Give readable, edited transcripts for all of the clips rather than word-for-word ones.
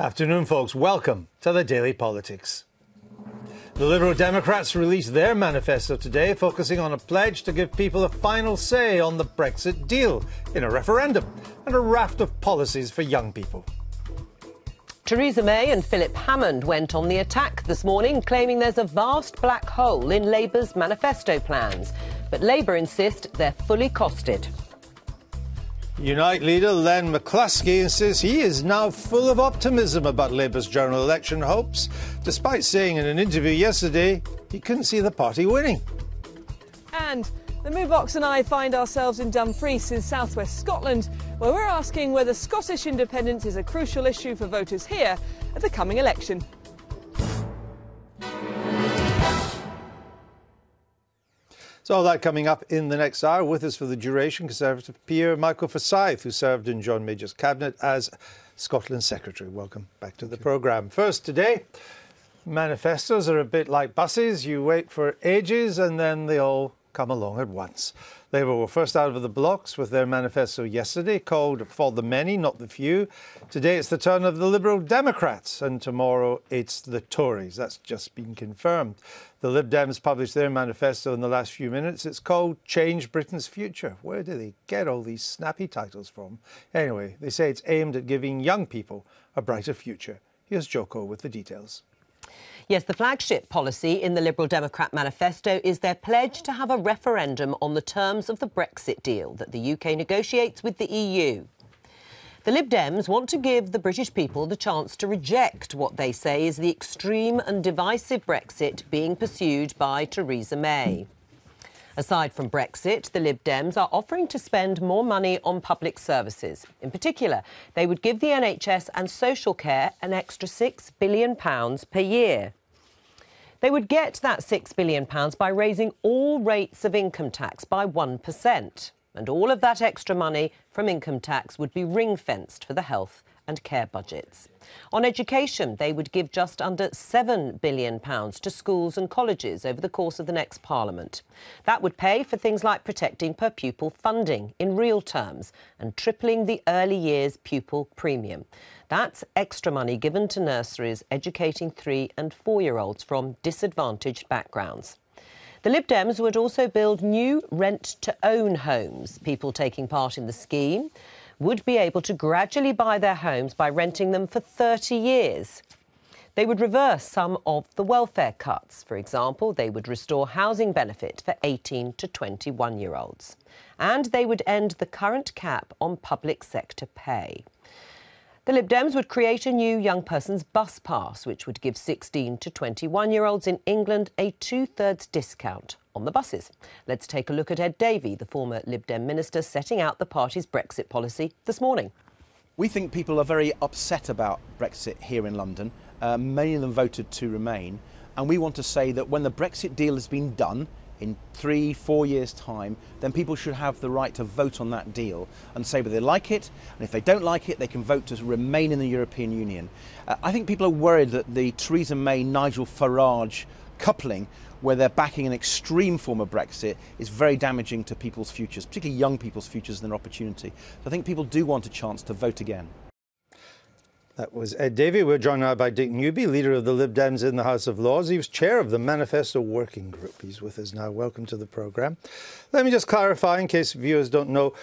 Afternoon, folks. Welcome to the Daily Politics. The Liberal Democrats released their manifesto today, focusing on a pledge to give people a final say on the Brexit deal in a referendum and a raft of policies for young people. Theresa May and Philip Hammond went on the attack this morning, claiming there's a vast black hole in Labour's manifesto plans. But Labour insist they're fully costed. Unite leader Len McCluskey insists he is now full of optimism about Labour's general election hopes, despite saying in an interview yesterday he couldn't see the party winning. And the Moobox and I find ourselves in Dumfries in southwest Scotland, where we're asking whether Scottish independence is a crucial issue for voters here at the coming election. So all that coming up in the next hour. With us for the duration, Conservative peer Michael Forsyth, who served in John Major's cabinet as Scotland Secretary. Welcome back to the programme. First today, manifestos are a bit like buses. You wait for ages and then they all come along at once. Labour were first out of the blocks with their manifesto yesterday, called For the Many, Not the Few. Today it's the turn of the Liberal Democrats, and tomorrow it's the Tories. That's just been confirmed. The Lib Dems published their manifesto in the last few minutes. It's called Change Britain's Future. Where do they get all these snappy titles from? Anyway, they say it's aimed at giving young people a brighter future. Here's Joko with the details. Yes, the flagship policy in the Liberal Democrat manifesto is their pledge to have a referendum on the terms of the Brexit deal that the UK negotiates with the EU. The Lib Dems want to give the British people the chance to reject what they say is the extreme and divisive Brexit being pursued by Theresa May. Aside from Brexit, the Lib Dems are offering to spend more money on public services. In particular, they would give the NHS and social care an extra £6 billion per year. They would get that £6 billion by raising all rates of income tax by 1%. And all of that extra money from income tax would be ring-fenced for the health and care budgets. On education, they would give just under £7 billion to schools and colleges over the course of the next Parliament. That would pay for things like protecting per pupil funding in real terms and tripling the early years pupil premium. That's extra money given to nurseries educating 3- and 4-year-olds from disadvantaged backgrounds. The Lib Dems would also build new rent-to-own homes. People taking part in the scheme would be able to gradually buy their homes by renting them for 30 years. They would reverse some of the welfare cuts. For example, they would restore housing benefit for 18 to 21-year-olds. And they would end the current cap on public sector pay. The Lib Dems would create a new young person's bus pass, which would give 16 to 21-year-olds in England a 2/3 discount on the buses. Let's take a look at Ed Davey, the former Lib Dem minister, setting out the party's Brexit policy this morning. We think people are very upset about Brexit here in London. Many of them voted to remain. And we want to say that when the Brexit deal has been done, in 3-4 years' time, then people should have the right to vote on that deal and say whether they like it, and if they don't like it, they can vote to remain in the European Union. I think people are worried that the Theresa May-Nigel Farage coupling, where they're backing an extreme form of Brexit, is very damaging to people's futures, particularly young people's futures and their opportunity. So I think people do want a chance to vote again. That was Ed Davey. We're joined now by Dick Newby, leader of the Lib Dems in the House of Lords. He was chair of the Manifesto Working Group. He's with us now. Welcome to the programme. Let me just clarify, in case viewers don't know,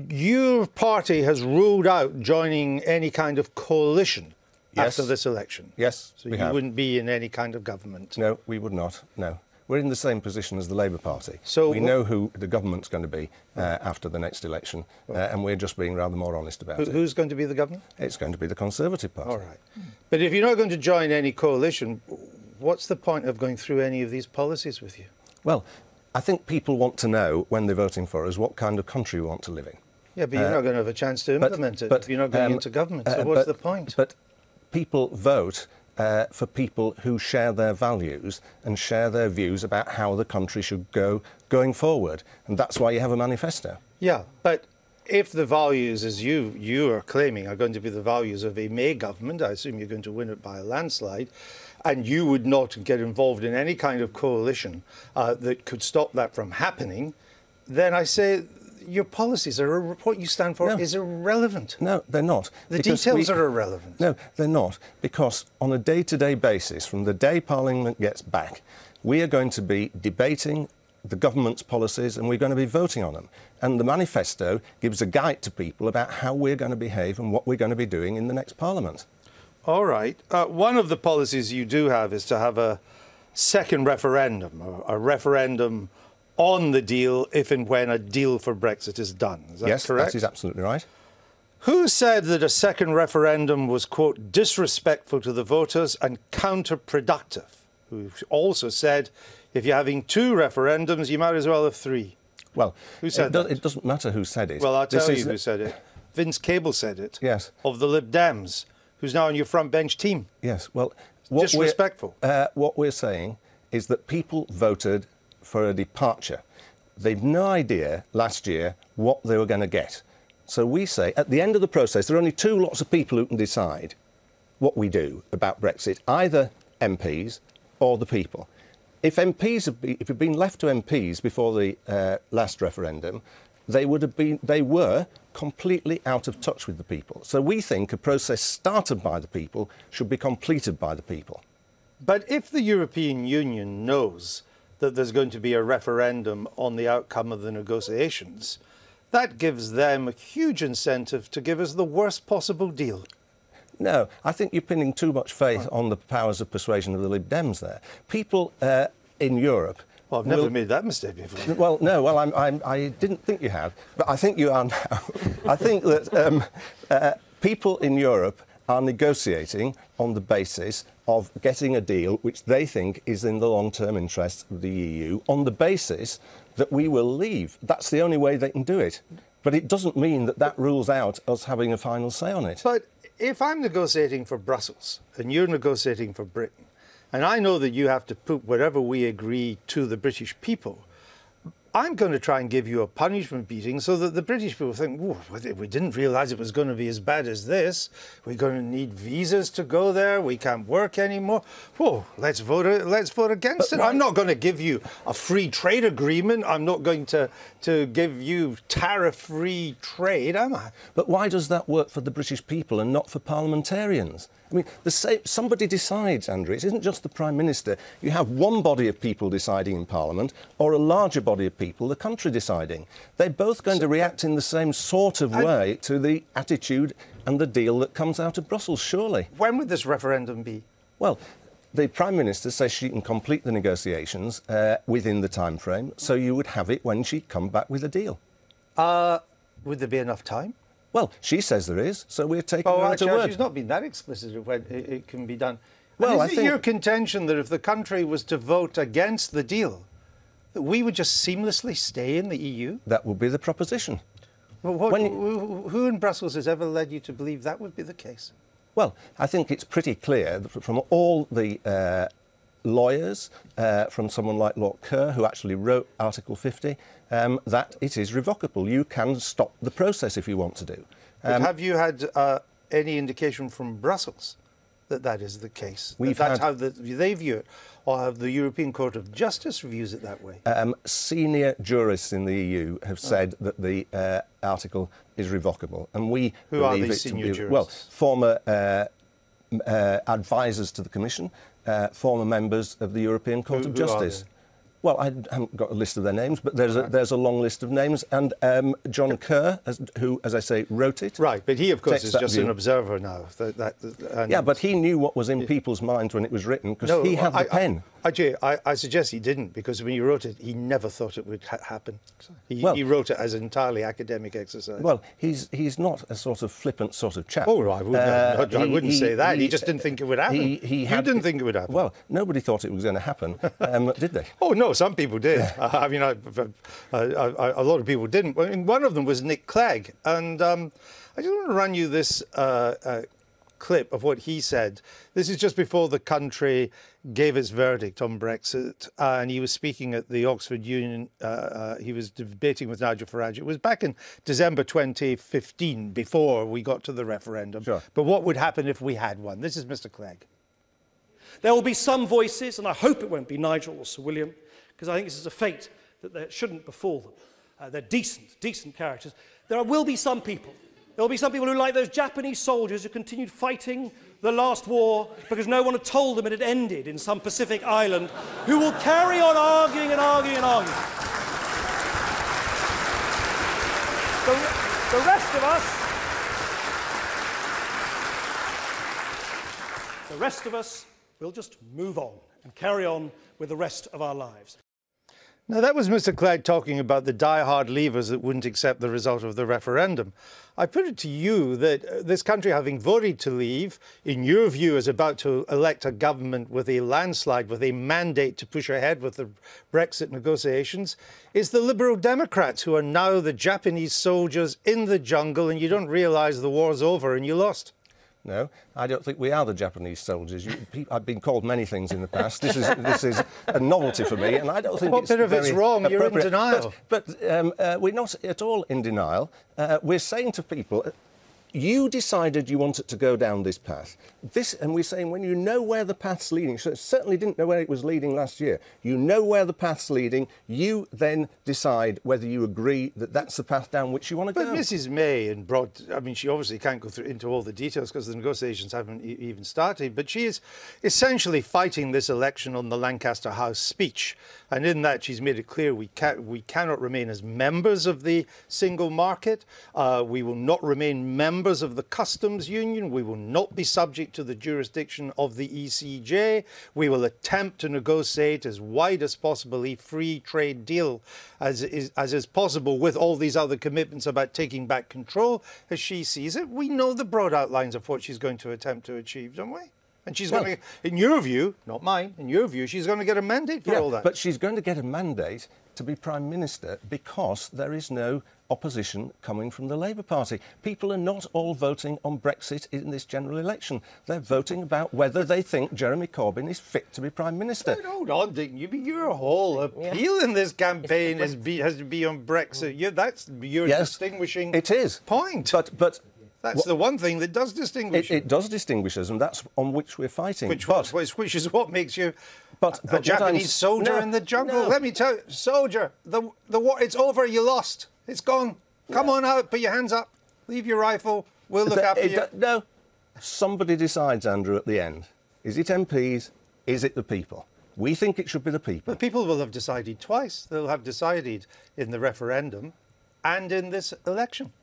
your party has ruled out joining any kind of coalition after this election. Yes, so you wouldn't be in any kind of government. No, we would not. No. We're in the same position as the Labour Party. So we know who the government's going to be after the next election, and we're just being rather more honest about it. Who's going to be the government? It's going to be the Conservative Party. All right. But if you're not going to join any coalition, what's the point of going through any of these policies with you? Well, I think people want to know, when they're voting for us, what kind of country we want to live in. Yeah, but you're not going to have a chance to implement it if you're not going into government. So what's the point? But people vote for people who share their values and share their views about how the country should go going forward. And that's why you have a manifesto. Yeah, but if the values, as you are claiming, are going to be the values of a May government, I assume you're going to win it by a landslide, and you would not get involved in any kind of coalition that could stop that from happening, then I say your policies are, what you stand for is irrelevant. No, they're not. The details are irrelevant. No, they're not. Because on a day-to-day basis, from the day Parliament gets back, we are going to be debating the government's policies and we're going to be voting on them. And the manifesto gives a guide to people about how we're going to behave and what we're going to be doing in the next Parliament. All right. One of the policies you do have is to have a second referendum, a referendum on the deal if and when a deal for Brexit is done. Is that correct? Yes, that is absolutely right. Who said that a second referendum was, quote, disrespectful to the voters and counterproductive? Who also said if you're having 2 referendums, you might as well have 3. Well, who said that? It doesn't matter who said it. Well, I'll tell you who said it. Vince Cable said it. Yes. Of the Lib Dems, who's now on your front bench team. Yes, well... Disrespectful. What we're saying is that people voted for a departure. They'd no idea last year what they were going to get. So we say, at the end of the process, there are only 2 lots of people who can decide what we do about Brexit, either MPs or the people. If it had been left to MPs before the last referendum, they were completely out of touch with the people. So we think a process started by the people should be completed by the people. But if the European Union knows that there's going to be a referendum on the outcome of the negotiations, that gives them a huge incentive to give us the worst possible deal. No, I think you're pinning too much faith on the powers of persuasion of the Lib Dems there. People in Europe... Well, I've never made that mistake before. Well, no, well, I didn't think you had, but I think you are now. I think that people in Europe are negotiating on the basis of getting a deal which they think is in the long-term interests of the EU, on the basis that we will leave. That's the only way they can do it. But it doesn't mean that that rules out us having a final say on it. But if I'm negotiating for Brussels and you're negotiating for Britain, and I know that you have to put whatever we agree to the British people, I'm going to try and give you a punishment beating so that the British people think, whoa, we didn't realise it was going to be as bad as this. We're going to need visas to go there. We can't work anymore. Whoa, let's vote against it. I'm not going to give you a free trade agreement. I'm not going to give you tariff-free trade, am I? But why does that work for the British people and not for parliamentarians? I mean, somebody decides, Andrew. It isn't just the Prime Minister. You have one body of people deciding in Parliament or a larger body of people, the country deciding. They're both going to react in the same sort of way to the attitude and the deal that comes out of Brussels, surely. When would this referendum be? Well, the Prime Minister says she can complete the negotiations within the time frame, so you would have it when she come back with a deal. Would there be enough time? Well, she says there is, so we're taking her at her word. She's not been that explicit of when it can be done. Well, and is it your contention that if the country was to vote against the deal, that we would just seamlessly stay in the EU? That would be the proposition. Well, who in Brussels has ever led you to believe that would be the case? Well, I think it's pretty clear that from all the lawyers, from someone like Lord Kerr, who actually wrote Article 50, that it is revocable. You can stop the process if you want to do. But have you had any indication from Brussels that that is the case? That's how they view it? Or have the European Court of Justice views it that way? Senior jurists in the EU have said that the article is revocable. And we Who are these senior jurists? Well, former advisors to the Commission, former members of the European Court of Justice. Well, I haven't got a list of their names, but there's a long list of names. And John Kerr, who, as I say, wrote it. Right, but he, of course, is just an observer now. Yeah, but he knew what was in people's minds when it was written, because he had the pen. I suggest he didn't, because when he wrote it, he never thought it would happen. He wrote it as an entirely academic exercise. Well, he's not a sort of flippant sort of chap. Oh, I wouldn't say that. He just didn't think it would happen. You didn't think it would happen. Well, nobody thought it was going to happen, did they? Oh, no, some people did. I mean, a lot of people didn't. One of them was Nick Clegg. And I just want to run you this clip of what he said. This is just before the country gave its verdict on Brexit, and he was speaking at the Oxford Union. He was debating with Nigel Farage. It was back in December 2015, before we got to the referendum. Sure. But what would happen if we had one? This is Mr. Clegg. There will be some voices, and I hope it won't be Nigel or Sir William, because I think this is a fate that shouldn't befall them, They're decent characters. There will be some people. There will be some people who, like those Japanese soldiers who continued fighting the last war because no one had told them it had ended in some Pacific island, who will carry on arguing and arguing and arguing. The rest of us will just move on and carry on with the rest of our lives. Now, that was Mr. Clegg talking about the die-hard leavers that wouldn't accept the result of the referendum. I put it to you that this country, having voted to leave, in your view, is about to elect a government with a landslide, with a mandate to push ahead with the Brexit negotiations. It's the Liberal Democrats who are now the Japanese soldiers in the jungle, and you don't realise the war's over and you lost. No, I don't think we are the Japanese soldiers. I've been called many things in the past. This is a novelty for me, and I don't think what bit of it's wrong? You're in denial. But we're not at all in denial. We're saying to people, you decided you wanted to go down this path. And we're saying when you know where the path's leading, so certainly didn't know where it was leading last year, you know where the path's leading, you then decide whether you agree that that's the path down which you want to go. But Mrs May, she obviously can't go into all the details because the negotiations haven't even started, but she is essentially fighting this election on the Lancaster House speech. And in that, she's made it clear we cannot remain as members of the single market. We will not remain members of the customs union. We will not be subject to the jurisdiction of the ECJ. We will attempt to negotiate as wide as possible a free trade deal as is possible, with all these other commitments about taking back control as she sees it. We know the broad outlines of what she's going to attempt to achieve, don't we? And she's going to, in your view, not mine, in your view, she's going to get a mandate for all that. But she's going to get a mandate to be Prime Minister because there is no opposition coming from the Labour Party. People are not all voting on Brexit in this general election. They're voting about whether they think Jeremy Corbyn is fit to be Prime Minister. But hold on, Dick. Your whole appeal in this campaign has to be on Brexit. That's your distinguishing point. But that's the one thing that does distinguish it does distinguish us, and that's on which we're fighting. Which is what makes you a Japanese soldier in the jungle. No. Let me tell you, soldier, the war, it's over, you lost. It's gone. Come on out, put your hands up, leave your rifle, we'll look after you. No, somebody decides, Andrew, at the end. Is it MPs? Is it the people? We think it should be the people. The people will have decided twice. They'll have decided in the referendum and in this election.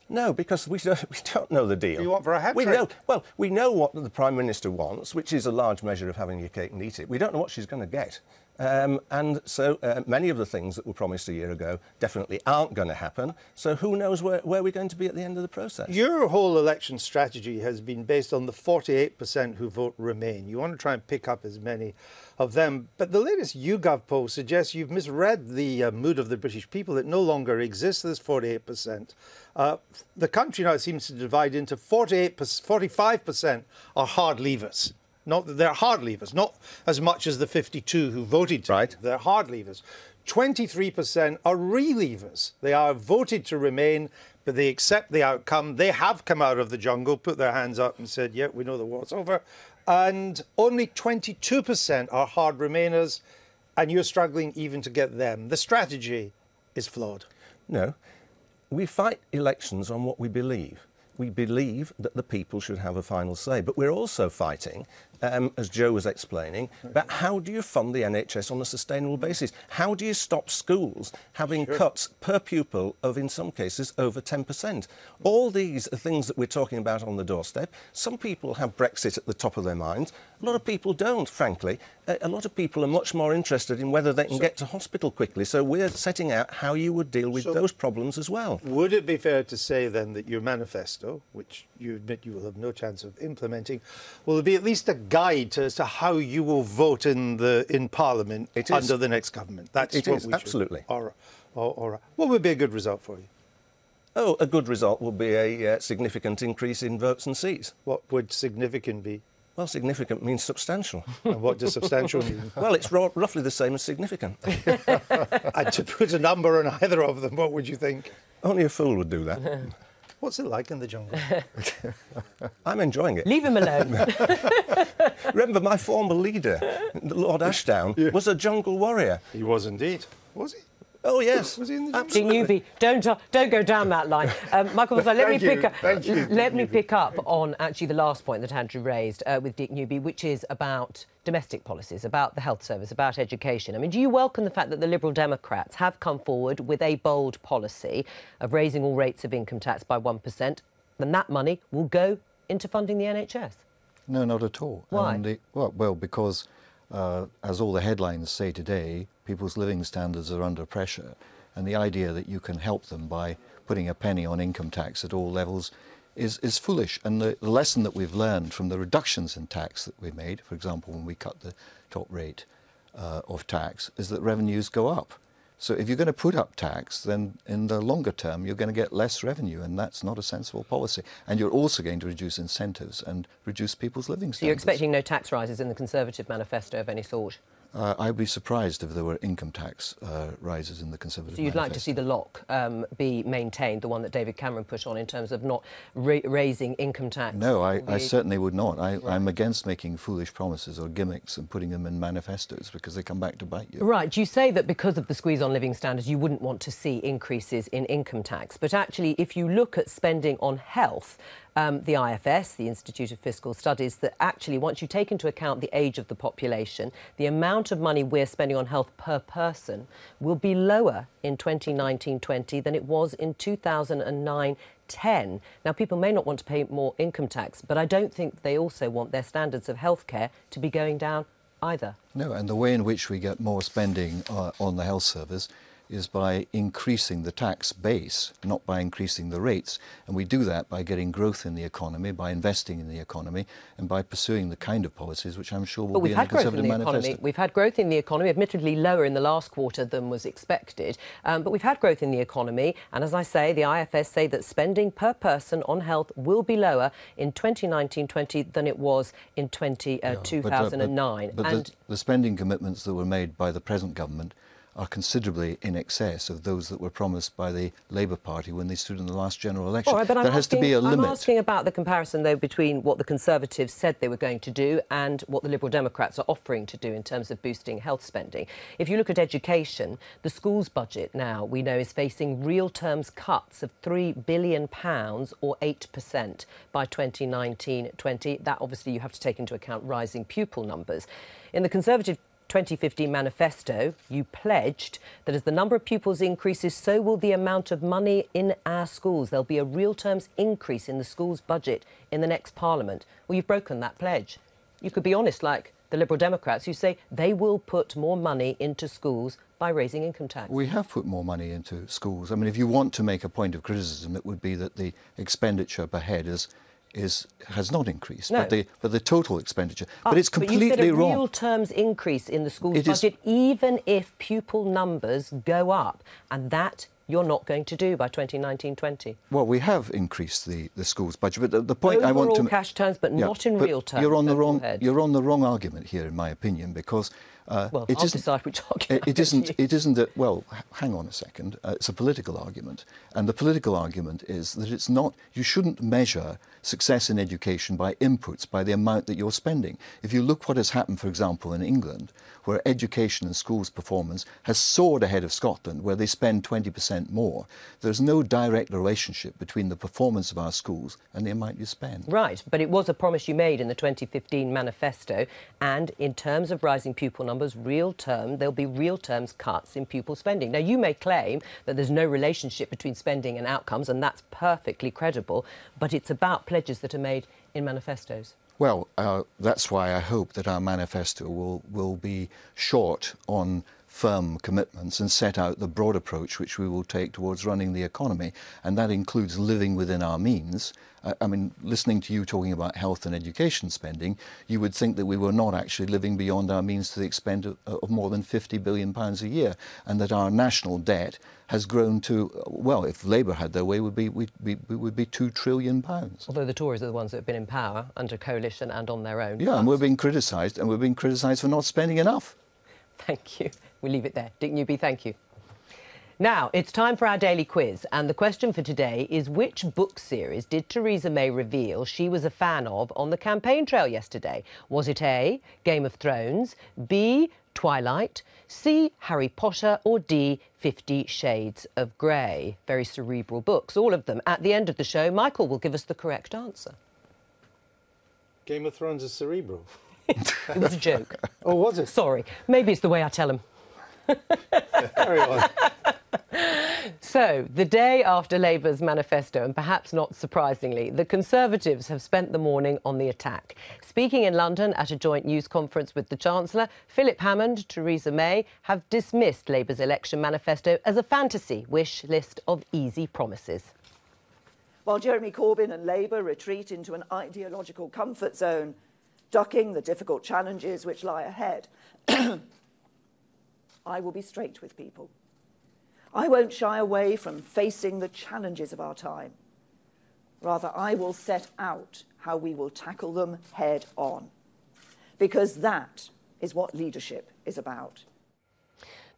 No, because we don't know the deal. You want for a hat trick? We know what the Prime Minister wants, which is a large measure of having your cake and eat it. We don't know what she's going to get. And so many of the things that were promised a year ago definitely aren't going to happen. So who knows where we're going to be at the end of the process. Your whole election strategy has been based on the 48% who vote Remain. You want to try and pick up as many of them. But the latest YouGov poll suggests you've misread the mood of the British people. It no longer exists, this 48%. The country now seems to divide into 45% are hard leavers. They're hard leavers, not as much as the 52 who voted to. Right. They're hard leavers. 23% are re-leavers. They are voted to remain, but they accept the outcome. They have come out of the jungle, put their hands up and said, yeah, we know the war's over. And only 22% are hard remainers, and you're struggling even to get them. The strategy is flawed. No. We fight elections on what we believe. We believe that the people should have a final say. But we're also fighting, as Joe was explaining, about how do you fund the NHS on a sustainable basis? How do you stop schools having cuts per pupil of, in some cases, over 10%? All these are things that we're talking about on the doorstep. Some people have Brexit at the top of their minds. A lot of people don't, frankly. A lot of people are much more interested in whether they can get to hospital quickly. So we're setting out how you would deal with those problems as well. Would it be fair to say, then, that your manifesto, which you admit you will have no chance of implementing, will be at least a guide as to how you will vote in Parliament under the next government? That's what we should. Absolutely. All right. What would be a good result for you? Oh, a good result will be a significant increase in votes and seats. What would significant be? Well, significant means substantial. And what does substantial mean? Well, it's roughly the same as significant. And to put a number on either of them, what would you think? Only a fool would do that. What's it like in the jungle? I'm enjoying it. Leave him alone. Remember, my former leader, Lord Ashdown, was a jungle warrior. He was indeed. Was he? Oh, yes. Was he in the Dick Absolutely. Newby, don't go down that line. Michael Forsyth, let me pick up on actually the last point that Andrew raised with Dick Newby, which is about domestic policies, about the health service, about education. I mean, do you welcome the fact that the Liberal Democrats have come forward with a bold policy of raising all rates of income tax by 1%? Then that money will go into funding the NHS. No, not at all. Why? Well, because as all the headlines say today, people's living standards are under pressure, and the idea that you can help them by putting a penny on income tax at all levels is foolish. And the lesson that we've learned from the reductions in tax that we made, for example, when we cut the top rate of tax, is that revenues go up. So if you're going to put up tax, then in the longer term, you're going to get less revenue, and that's not a sensible policy. And you're also going to reduce incentives and reduce people's living standards. So you're expecting no tax rises in the Conservative manifesto of any sort? I'd be surprised if there were income tax rises in the Conservative So you'd like to see the lock be maintained, the one that David Cameron put on in terms of not raising income tax? No, I certainly would not. I'm against making foolish promises or gimmicks and putting them in manifestos because they come back to bite you. Right. You say that because of the squeeze on living standards, you wouldn't want to see increases in income tax. But actually, if you look at spending on health, the IFS, the Institute of Fiscal Studies, that actually, once you take into account the age of the population, the amount of money we're spending on health per person will be lower in 2019-20 than it was in 2009-10. Now, people may not want to pay more income tax, but I don't think they also want their standards of healthcare to be going down either. No, and the way in which we get more spending on the health service is by increasing the tax base, not by increasing the rates. And we do that by getting growth in the economy, by investing in the economy, and by pursuing the kind of policies which I'm sure will be in the Conservative manifesto. We've had growth in the economy, admittedly lower in the last quarter than was expected, but we've had growth in the economy. And as I say, the IFS say that spending per person on health will be lower in 2019-20 than it was in 2009. But the spending commitments that were made by the present government are considerably in excess of those that were promised by the Labour Party when they stood in the last general election. All right, but there has to be a limit. I'm asking about the comparison, though, between what the Conservatives said they were going to do and what the Liberal Democrats are offering to do in terms of boosting health spending. If you look at education, the schools budget now, we know, is facing real terms cuts of £3 billion or 8% by 2019-20. That, obviously, you have to take into account rising pupil numbers. In the Conservative 2015 manifesto, you pledged that as the number of pupils increases, so will the amount of money in our schools. There'll be a real terms increase in the schools budget in the next Parliament. Well, you've broken that pledge. You could be honest, like the Liberal Democrats, who say they will put more money into schools by raising income tax. We have put more money into schools. I mean, if you want to make a point of criticism, it would be that the expenditure per head has not increased, no. but the total expenditure. But it's completely but you said a wrong. real terms increase in the schools budget, even if pupil numbers go up, and that you're not going to do by 2019-20. Well, we have increased the schools budget, but the point I want to... Overall cash terms, but not in real terms. You're on the wrong argument here, in my opinion, because well, I'll decide which argument. It isn't that. Well, hang on a second. It's a political argument, and the political argument is that it's not. You shouldn't measure success in education by inputs, by the amount that you're spending. If you look what has happened, for example, in England, where education and schools performance has soared ahead of Scotland, where they spend 20% more, there's no direct relationship between the performance of our schools and the amount you spend. Right, but it was a promise you made in the 2015 manifesto, and in terms of rising pupil numbers, there'll be real terms cuts in pupil spending. Now, you may claim that there's no relationship between spending and outcomes, and that's perfectly credible, but it's about pledges that are made in manifestos. Well, that's why I hope that our manifesto will be short on firm commitments and set out the broad approach which we will take towards running the economy, and that includes living within our means. I mean, listening to you talking about health and education spending, you would think that we were not actually living beyond our means to the extent of more than £50 billion a year, and that our national debt has grown to, well, if Labour had their way, we would be £2 trillion. Although the Tories are the ones that have been in power under coalition and on their own. Yeah, and we're being criticised, for not spending enough. Thank you. We'll leave it there. Dick Newby, thank you. Now, it's time for our daily quiz, and the question for today is, which book series did Theresa May reveal she was a fan of on the campaign trail yesterday? Was it A, Game of Thrones, B, Twilight, C, Harry Potter, or D, 50 Shades of Grey. Very cerebral books, all of them. At the end of the show, Michael will give us the correct answer. Game of Thrones is cerebral. It was a joke. Oh, was it? Sorry. Maybe it's the way I tell them. Carry on. So, the day after Labour's manifesto, and perhaps not surprisingly, the Conservatives have spent the morning on the attack. Speaking in London at a joint news conference with the Chancellor, Philip Hammond, Theresa May have dismissed Labour's election manifesto as a fantasy wish list of easy promises. While Jeremy Corbyn and Labour retreat into an ideological comfort zone, ducking the difficult challenges which lie ahead, I will be straight with people. I won't shy away from facing the challenges of our time. Rather, I will set out how we will tackle them head on. Because that is what leadership is about.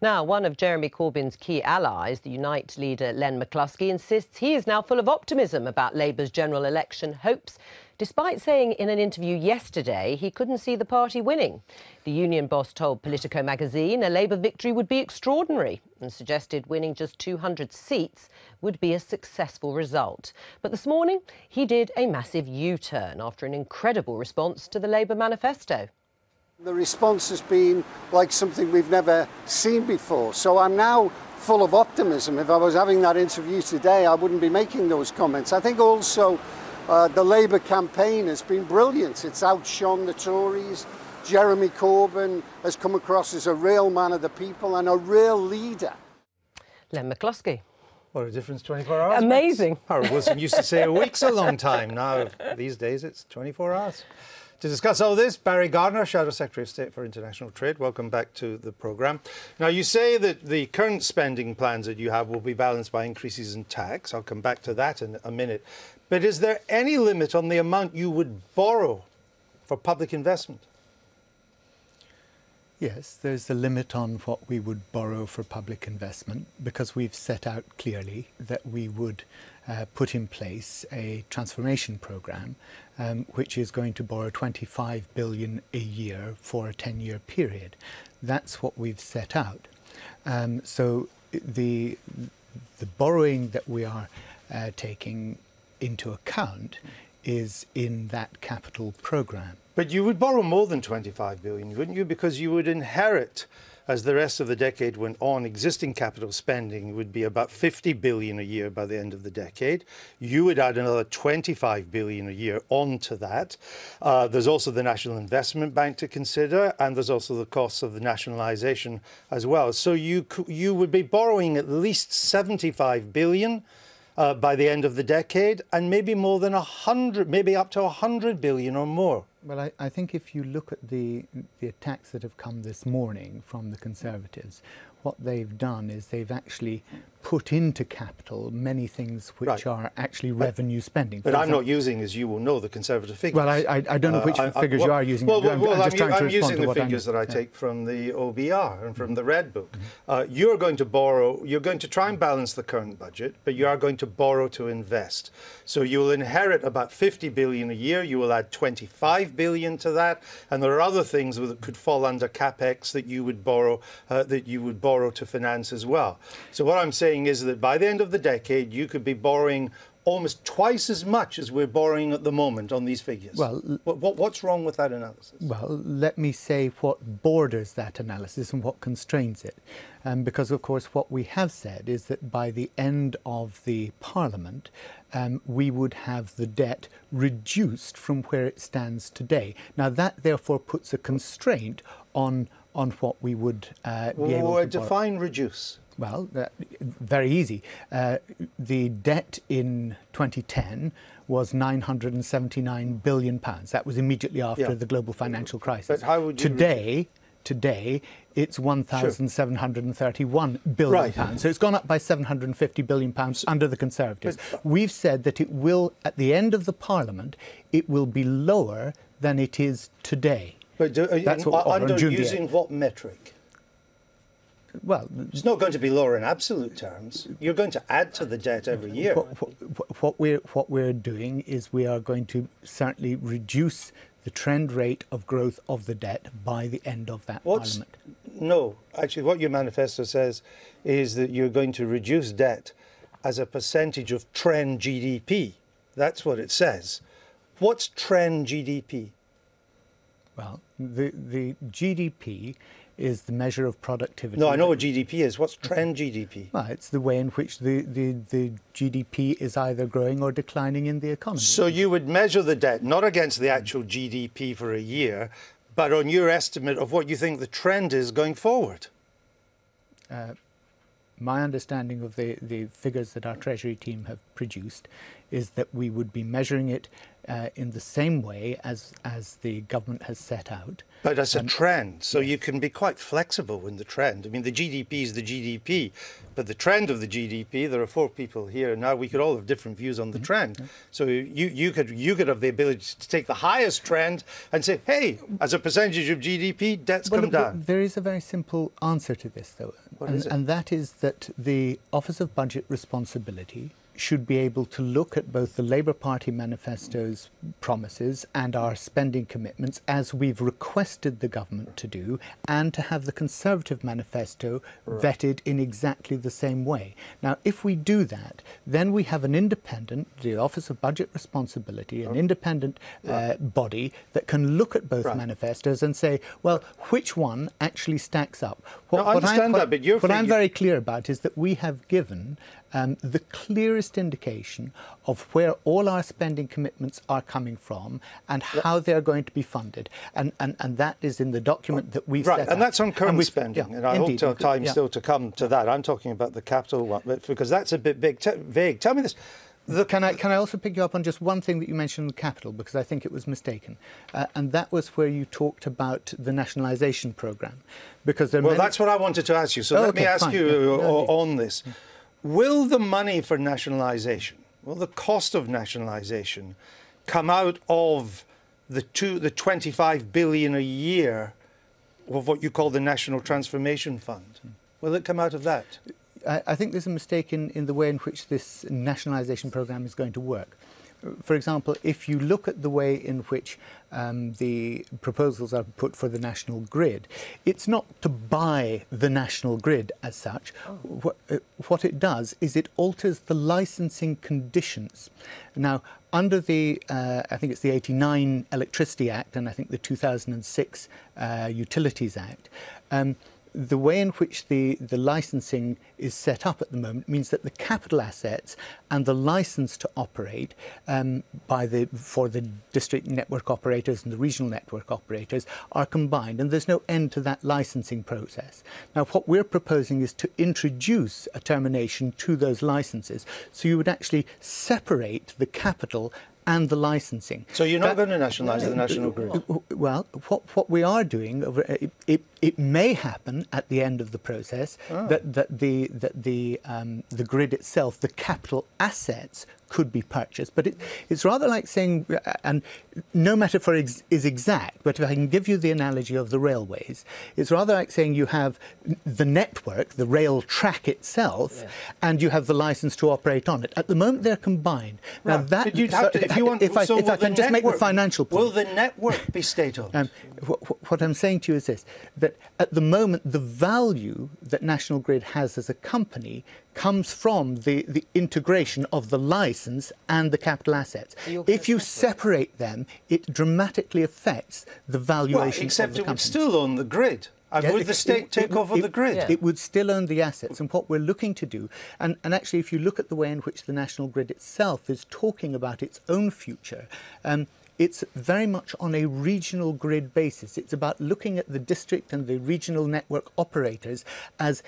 Now, one of Jeremy Corbyn's key allies, the Unite leader Len McCluskey, insists he is now full of optimism about Labour's general election hopes, despite saying in an interview yesterday he couldn't see the party winning. The union boss told Politico magazine a Labour victory would be extraordinary and suggested winning just 200 seats would be a successful result. But this morning he did a massive U-turn after an incredible response to the Labour manifesto. The response has been like something we've never seen before. So I'm now full of optimism. If I was having that interview today, I wouldn't be making those comments. I think also the Labour campaign has been brilliant. It's outshone the Tories. Jeremy Corbyn has come across as a real man of the people and a real leader. Len McCluskey. What a difference 24 hours Amazing. makes. Harold Wilson used to say a week's a long time. Now, these days, it's 24 hours. To discuss all this, Barry Gardiner, Shadow Secretary of State for International Trade. Welcome back to the programme. Now, you say that the current spending plans that you have will be balanced by increases in tax. I'll come back to that in a minute. But is there any limit on the amount you would borrow for public investment? Yes, there's a limit on what we would borrow for public investment because we've set out clearly that we would put in place a transformation programme which is going to borrow 25 billion a year for a 10-year period. That's what we've set out. So the borrowing that we are taking into account is in that capital programme. But you would borrow more than 25 billion, wouldn't you? Because you would inherit, as the rest of the decade went on, existing capital spending would be about 50 billion a year by the end of the decade. You would add another 25 billion a year onto that. There's also the National Investment Bank to consider, and there's also the costs of the nationalisation as well. So you would be borrowing at least 75 billion by the end of the decade, and maybe more than 100, maybe up to 100 billion or more. Well, I think if you look at the attacks that have come this morning from the Conservatives, what they've done is they've actually put into capital many things which are actually revenue spending. But I'm not using, as you will know, the Conservative figures. Well, I don't know which figures you are using. I'm using the figures that I take from the OBR and from the Red Book. You're going to borrow, you're going to try and balance the current budget, but you are going to borrow to invest. So you will inherit about 50 billion a year, you will add 25 billion to that, and there are other things that could fall under capex that you would borrow to finance as well. So what I'm saying is that by the end of the decade, you could be borrowing almost twice as much as we're borrowing at the moment on these figures. Well, what's wrong with that analysis? Well, let me say what borders that analysis and what constrains it. Because, of course, what we have said is that by the end of the Parliament, we would have the debt reduced from where it stands today. Now, that therefore puts a constraint on what we would be able to define reduce. Well, very easy. The debt in 2010 was £979 billion. That was immediately after the global financial crisis. But how would you Today, it's £1,731 billion. So it's gone up by £750 billion under the Conservatives. We've said that it will, at the end of the Parliament, it will be lower than it is today. But using what metric? Well, it's not going to be lower in absolute terms. You're going to add to the debt every year. What we're doing is we are going to certainly reduce the trend rate of growth of the debt by the end of that Parliament. no. Actually, what your manifesto says is that you're going to reduce debt as a percentage of trend GDP. That's what it says. What's trend GDP? Well, the GDP is the measure of productivity. No, I know what GDP is. What's trend GDP? Well, it's the way in which the GDP is either growing or declining in the economy. So you would measure the debt not against the actual GDP for a year, but on your estimate of what you think the trend is going forward. My understanding of the figures that our Treasury team have produced is that we would be measuring it in the same way as the government has set out. But as a trend, so you can be quite flexible in the trend. I mean, the GDP is the GDP, but the trend of the GDP, there are 4 people here now, we could all have different views on the trend. So you could have the ability to take the highest trend and say, hey, as a percentage of GDP, debt's come down. There is a very simple answer to this, though. What is it? And that is that the Office of Budget Responsibility should be able to look at both the Labour Party manifesto's promises and our spending commitments, as we've requested the government to do, and to have the Conservative manifesto vetted in exactly the same way. Now, if we do that, then we have an independent, the Office of Budget Responsibility, an independent body that can look at both manifestos and say, well, which one actually stacks up? I understand that, but what I'm very clear about is that we have given the clearest indication of where all our spending commitments are coming from and how they're going to be funded. And that is in the document that we've set out. And that's on current spending. And I hope to have time still to come to that. I'm talking about the capital one, because that's a bit vague. Tell me this. Can I also pick you up on just one thing that you mentioned, the capital, because I think it was mistaken. And that was where you talked about the nationalisation programme. Because that's what I wanted to ask you. So let me ask you on this. Will the money for nationalisation, will the cost of nationalisation come out of the 25 billion a year of what you call the National Transformation Fund? Will it come out of that? I think there's a mistake in the way in which this nationalisation programme is going to work. For example, if you look at the way in which the proposals are put for the national grid, it's not to buy the national grid as such. What it does is it alters the licensing conditions. Now, under the, I think it's the 89 Electricity Act and I think the 2006 Utilities Act, the way in which the licensing is set up at the moment means that the capital assets and the license to operate for the district network operators and the regional network operators are combined, and there's no end to that licensing process. Now, what we're proposing is to introduce a termination to those licenses, so you would actually separate the capital and the licensing. So you're not going to nationalise the national grid? Well, what we are doing, it may happen at the end of the process that the grid itself, the capital assets, could be purchased. But it's rather like saying, and no metaphor is exact, but if I can give you the analogy of the railways, it's rather like saying you have the network, the rail track itself, and you have the license to operate on it. At the moment, they're combined. Now, that, if I can just make the financial point. Will the network be state-owned? What I'm saying to you is this, that at the moment, the value that National Grid has as a company comes from the integration of the license and the capital assets. If you separate them, it dramatically affects the valuation of the company. Except it would still own the grid. And would the state take over the grid? It would still own the assets. And what we're looking to do, and actually if you look at the way in which the National Grid itself is talking about its own future, it's very much on a regional grid basis. It's about looking at the district and the regional network operators as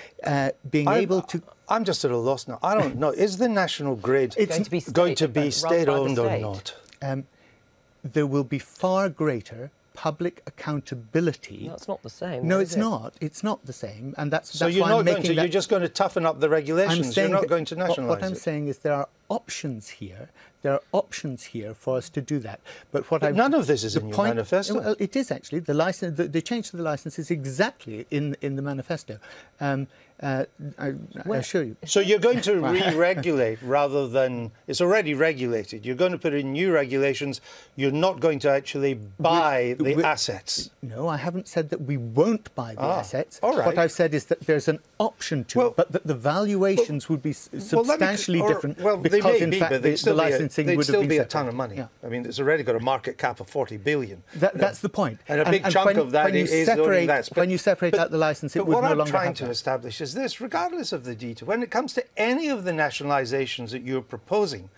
being able to... I'm just at a loss now. I don't know. Is the National Grid going to be state-owned or not? There will be far greater public accountability. That's not the same. No, it's not. It's not the same, and that's so why you're I'm not going to. You're just going to toughen up the regulations. You're not going to nationalise What I'm saying is there are options here. There are options here for us to do that. But none of this is in your manifesto. Well, it is actually. The license, the change to the license is exactly in the manifesto. I assure you. So you're going to re-regulate rather than... It's already regulated. You're going to put in new regulations. You're not going to actually buy the assets. No, I haven't said that we won't buy the assets. All right. What I've said is that there's an option to it, but that the valuations would be substantially different because, in fact, the licensing would have been a ton of money. Yeah. I mean, it's already got a market cap of 40 billion. That's the point. And a big chunk of that is only that. When you separate out the license, it would no longer have that. What I'm trying to establish is this, regardless of the detail, when it comes to any of the nationalisations that you're proposing,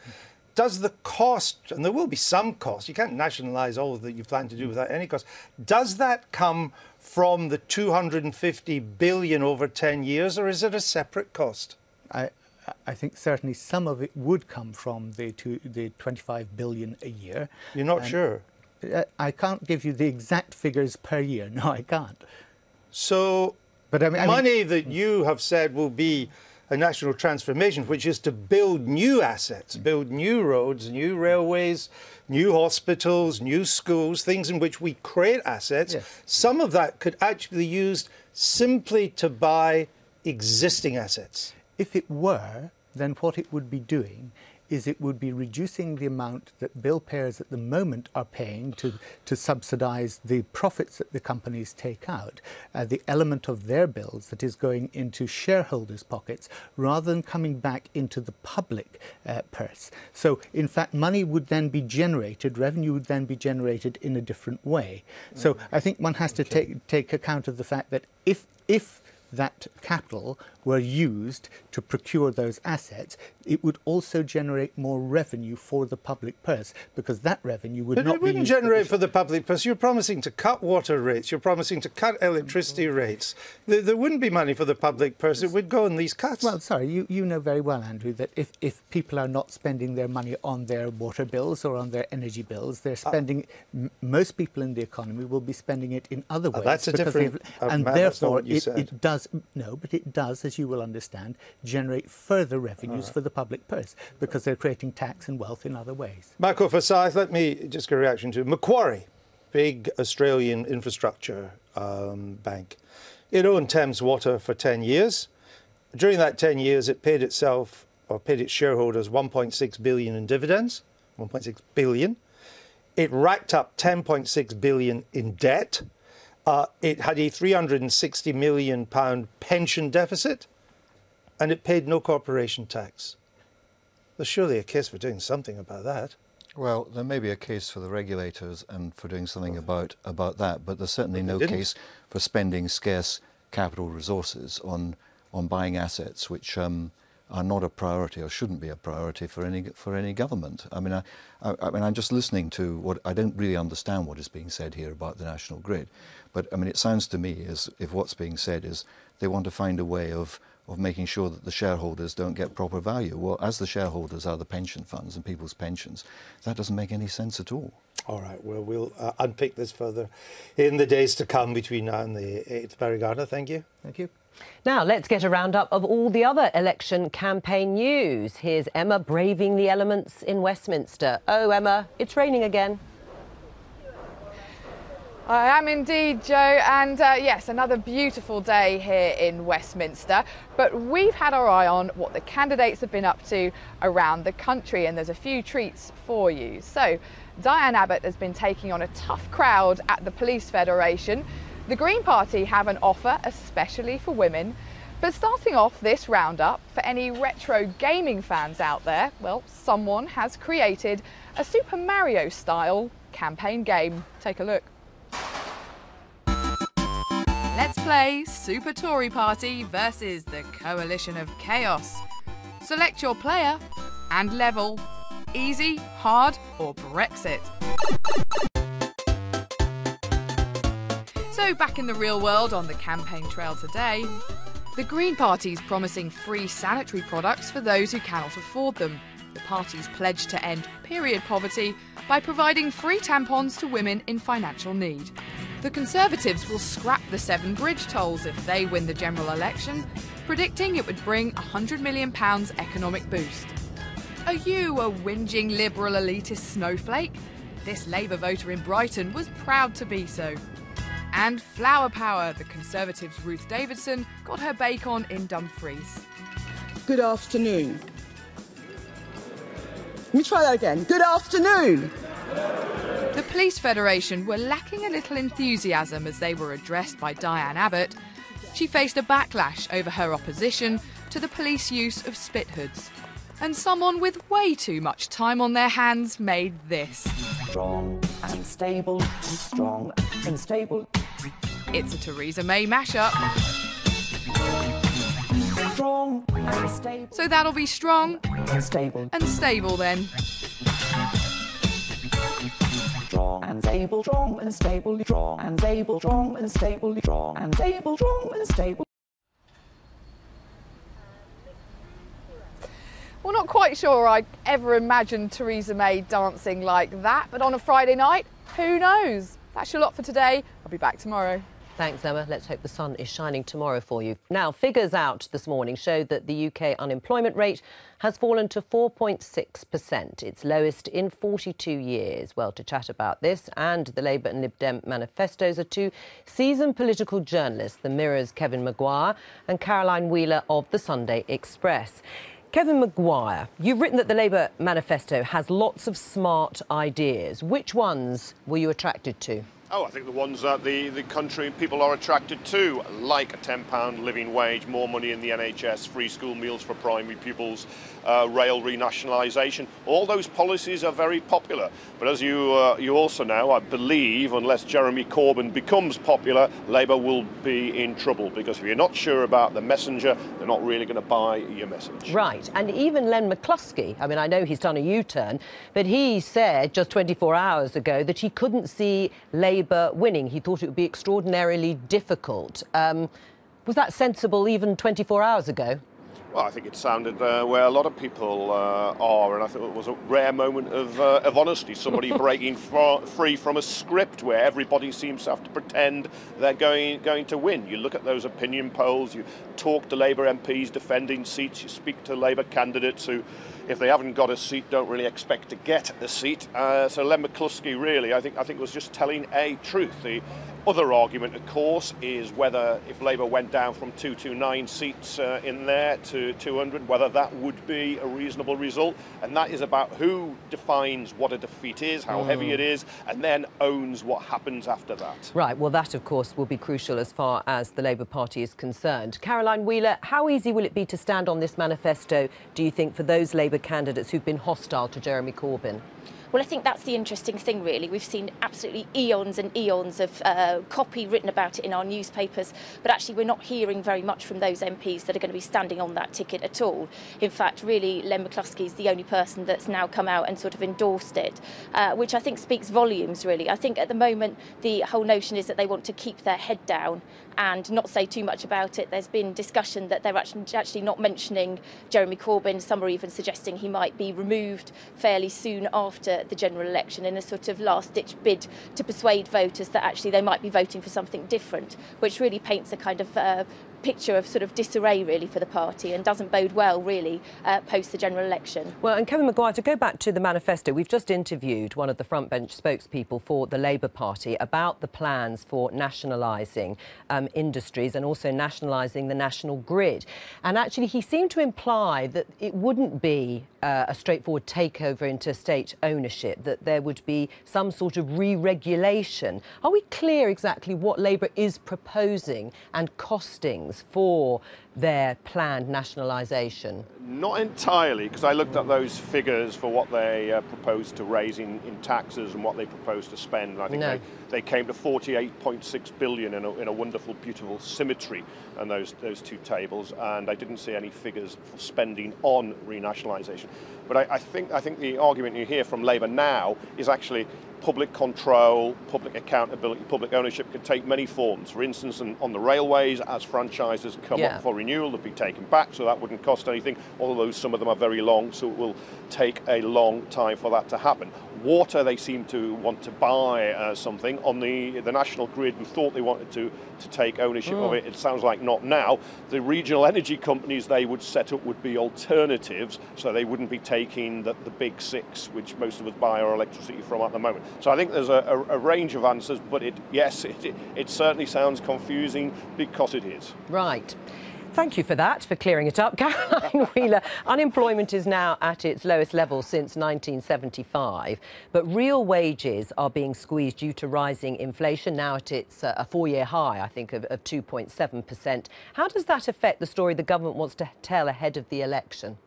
does the cost, and there will be some cost, you can't nationalise all that you plan to do without any cost, does that come from the 250 billion over 10 years, or is it a separate cost? I think certainly some of it would come from the 25 billion a year. You're not sure? I can't give you the exact figures per year. No, I can't. So, but money that you have said will be a national transformation, which is to build new assets, build new roads, new railways, new hospitals, new schools, things in which we create assets. Yes. Some of that could actually be used simply to buy existing assets. If it were, then what it would be doing is it would be reducing the amount that bill payers at the moment are paying to subsidise the profits that the companies take out, the element of their bills that is going into shareholders' pockets rather than coming back into the public purse. So, in fact, money would then be generated, revenue would then be generated in a different way. So I think one has to take account of the fact that if that capital were used to procure those assets, it would also generate more revenue for the public purse, because that revenue would not be used. But it wouldn't generate for the public purse. You're promising to cut water rates. You're promising to cut electricity rates. There wouldn't be money for the public purse. It would go in these cuts. Well, sorry, you know very well, Andrew, that if people are not spending their money on their water bills or on their energy bills, they're spending... most people in the economy will be spending it in other ways. That's a different... and therefore, it does... No, but it does, as you will understand, generate further revenues for the public purse, because they're creating tax and wealth in other ways. Michael Forsyth, let me just get a reaction to Macquarie, big Australian infrastructure bank. It owned Thames Water for 10 years. During that 10 years, it paid itself, or paid its shareholders, 1.6 billion in dividends, 1.6 billion. It racked up 10.6 billion in debt. It had a £360 million pension deficit, and it paid no corporation tax. There's surely a case for doing something about that. Well, there may be a case for the regulators and for doing something about that, but there's certainly no case for spending scarce capital resources on buying assets which are not a priority or shouldn't be a priority for any government. I mean, I'm just listening to what I don't really understand what is being said here about the national grid, but I mean, it sounds to me as if what's being said is they want to find a way of making sure that the shareholders don't get proper value. Well, as the shareholders are the pension funds and people's pensions, that doesn't make any sense at all. All right, well, we'll unpick this further in the days to come between now and the 8th. Barry Gardiner, thank you. Thank you. Now, let's get a roundup of all the other election campaign news. Here's Emma braving the elements in Westminster. Oh, Emma, it's raining again. I am indeed, Jo, and yes, another beautiful day here in Westminster, but we've had our eye on what the candidates have been up to around the country, and there's a few treats for you. So, Diane Abbott has been taking on a tough crowd at the Police Federation. The Green Party have an offer especially for women, but starting off this roundup, for any retro gaming fans out there, well, someone has created a Super Mario style campaign game. Take a look. Let's play Super Tory Party versus the Coalition of Chaos. Select your player and level. Easy, hard, or Brexit. So back in the real world on the campaign trail today, the Green Party's promising free sanitary products for those who cannot afford them. The party's pledged to end period poverty by providing free tampons to women in financial need. The Conservatives will scrap the 7 bridge tolls if they win the general election, predicting it would bring £100 million economic boost. Are you a whinging liberal elitist snowflake? This Labour voter in Brighton was proud to be so. And Flower Power, the Conservatives' Ruth Davidson, got her bake-on in Dumfries. Good afternoon. Let me try that again. Good afternoon. The Police Federation were lacking a little enthusiasm as they were addressed by Diane Abbott. She faced a backlash over her opposition to the police use of spit hoods. And someone with way too much time on their hands made this. Strong and stable, strong and stable. It's a Theresa May mashup. Strong and stable. So that'll be strong and stable. And stable then. Strong and stable, strong and stable, strong and stable, strong and stable, strong and stable, strong and stable. Well, not quite sure I ever imagined Theresa May dancing like that, but on a Friday night, who knows? That's your lot for today. I'll be back tomorrow. Thanks, Emma. Let's hope the sun is shining tomorrow for you. Now, figures out this morning show that the UK unemployment rate has fallen to 4.6%, its lowest in 42 years. Well, to chat about this and the Labour and Lib Dem manifestos are two seasoned political journalists, the Mirror's Kevin Maguire and Caroline Wheeler of the Sunday Express. Kevin Maguire, you've written that the Labour manifesto has lots of smart ideas. Which ones were you attracted to? Oh, I think the ones that the country and people are attracted to, like a £10 living wage, more money in the NHS, free school meals for primary pupils, rail renationalisation. All those policies are very popular. But as you also know, I believe, unless Jeremy Corbyn becomes popular, Labour will be in trouble, because if you're not sure about the messenger, they're not really going to buy your message. Right, and even Len McCluskey, I mean, I know he's done a U-turn, but he said just 24 hours ago that he couldn't see Labour winning. He thought it would be extraordinarily difficult. Was that sensible even 24 hours ago? Well, I think it sounded where a lot of people are, and I thought it was a rare moment of honesty, somebody breaking free from a script where everybody seems to have to pretend they're going to win. You look at those opinion polls, you talk to Labour MPs defending seats, you speak to Labour candidates who, if they haven't got a seat, don't really expect to get a seat. So Len McCluskey really, I think was just telling a truth. The other argument, of course, is whether if Labour went down from 229 seats in there to 200, whether that would be a reasonable result. And that is about who defines what a defeat is, how heavy it is, and then owns what happens after that. Right, well, that, of course, will be crucial as far as the Labour Party is concerned. Caroline Wheeler, how easy will it be to stand on this manifesto, do you think, for those Labour candidates who've been hostile to Jeremy Corbyn? Well, I think that's the interesting thing, really. We've seen absolutely eons and eons of copy written about it in our newspapers, but actually we're not hearing very much from those MPs that are going to be standing on that ticket at all. In fact, really, Len McCluskey is the only person that's now come out and sort of endorsed it, which I think speaks volumes, really. I think at the moment the whole notion is that they want to keep their head down and not say too much about it. There's been discussion that they're actually not mentioning Jeremy Corbyn. Some are even suggesting he might be removed fairly soon after the general election in a sort of last-ditch bid to persuade voters that actually they might be voting for something different, which really paints a kind of picture of sort of disarray, really, for the party and doesn't bode well, really, post the general election. Well, and Kevin Maguire, to go back to the manifesto, we've just interviewed one of the frontbench spokespeople for the Labour Party about the plans for nationalising industries and also nationalising the national grid. And actually, he seemed to imply that it wouldn't be a straightforward takeover into state ownership, that there would be some sort of re-regulation. Are we clear exactly what Labour is proposing and costings for their planned nationalisation? Not entirely, because I looked at those figures for what they proposed to raise in taxes and what they proposed to spend. And I think they came to 48.6 billion in a wonderful, beautiful symmetry on those two tables. And I didn't see any figures for spending on renationalisation. But I think the argument you hear from Labour now is actually public control, public accountability, public ownership can take many forms. For instance, on the railways, as franchises come up for renewal, renewal, they'll be taken back, so that wouldn't cost anything, although some of them are very long, so it will take a long time for that to happen. Water, they seem to want to buy something. On the National Grid, we thought they wanted to take ownership of it. It sounds like not now. The regional energy companies they would set up would be alternatives, so they wouldn't be taking the big six, which most of us buy our electricity from at the moment. So I think there's a range of answers, but it certainly sounds confusing because it is. Right. Thank you for that, for clearing it up. Caroline Wheeler, unemployment is now at its lowest level since 1975, but real wages are being squeezed due to rising inflation, now at its a four-year high, I think, of 2.7%. How does that affect the story the government wants to tell ahead of the election?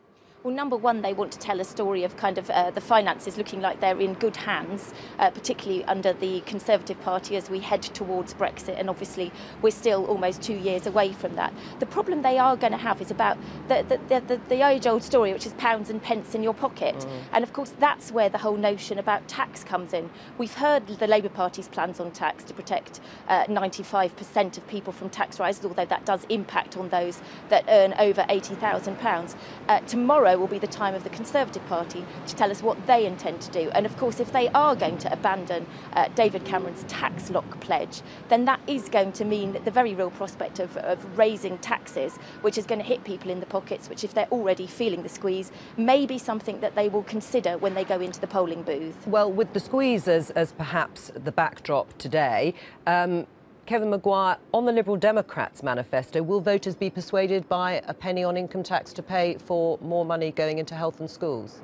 Well, number one, they want to tell a story of kind of the finances looking like they're in good hands, particularly under the Conservative Party as we head towards Brexit. And obviously, we're still almost 2 years away from that. The problem they are going to have is about the age-old story, which is pounds and pence in your pocket. And of course, that's where the whole notion about tax comes in. We've heard the Labour Party's plans on tax to protect 95% of people from tax rises, although that does impact on those that earn over £80,000. Tomorrow will be the time of the Conservative Party to tell us what they intend to do. And of course, if they are going to abandon David Cameron's tax lock pledge, then that is going to mean the very real prospect of raising taxes, which is going to hit people in the pockets, which if they're already feeling the squeeze, may be something that they will consider when they go into the polling booth. Well, with the squeeze as perhaps the backdrop today, Kevin Maguire, on the Liberal Democrats manifesto, will voters be persuaded by a penny on income tax to pay for more money going into health and schools?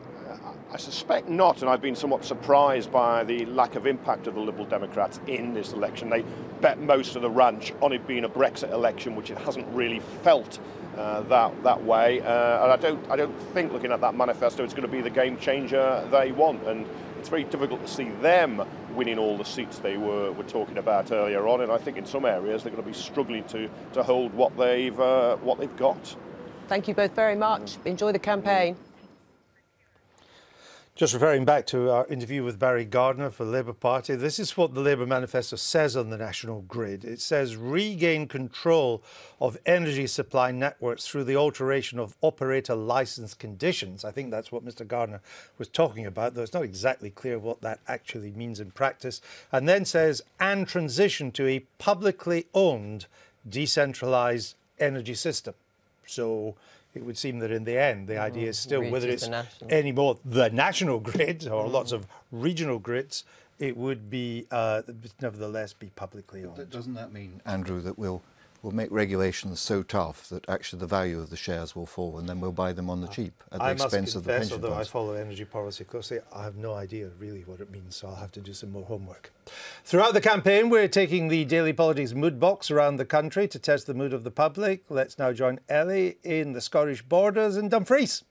I suspect not, and I've been somewhat surprised by the lack of impact of the Liberal Democrats in this election. They bet most of the ranch on it being a Brexit election, which it hasn't really felt that way. And I don't think, looking at that manifesto, it's going to be the game changer they want. And it's very difficult to see them winning all the seats they were talking about earlier on. And I think in some areas they're going to be struggling to hold what they've got. Thank you both very much. Enjoy the campaign. Just referring back to our interview with Barry Gardiner for the Labour Party, this is what the Labour manifesto says on the National Grid. It says regain control of energy supply networks through the alteration of operator licence conditions. I think that's what Mr Gardiner was talking about, though it's not exactly clear what that actually means in practice. And then says, and transition to a publicly owned, decentralised energy system. So it would seem that in the end, the idea is still, whether it's any more the national grid or lots of regional grids, it would be nevertheless be publicly owned. Doesn't that mean, Andrew, that we'll make regulations so tough that actually the value of the shares will fall, and then we'll buy them on the cheap at the expense of the pension funds? Although I follow energy policy closely, I have no idea really what it means, so I'll have to do some more homework. Throughout the campaign, we're taking the Daily Politics mood box around the country to test the mood of the public. Let's now join Ellie in the Scottish Borders in Dumfries.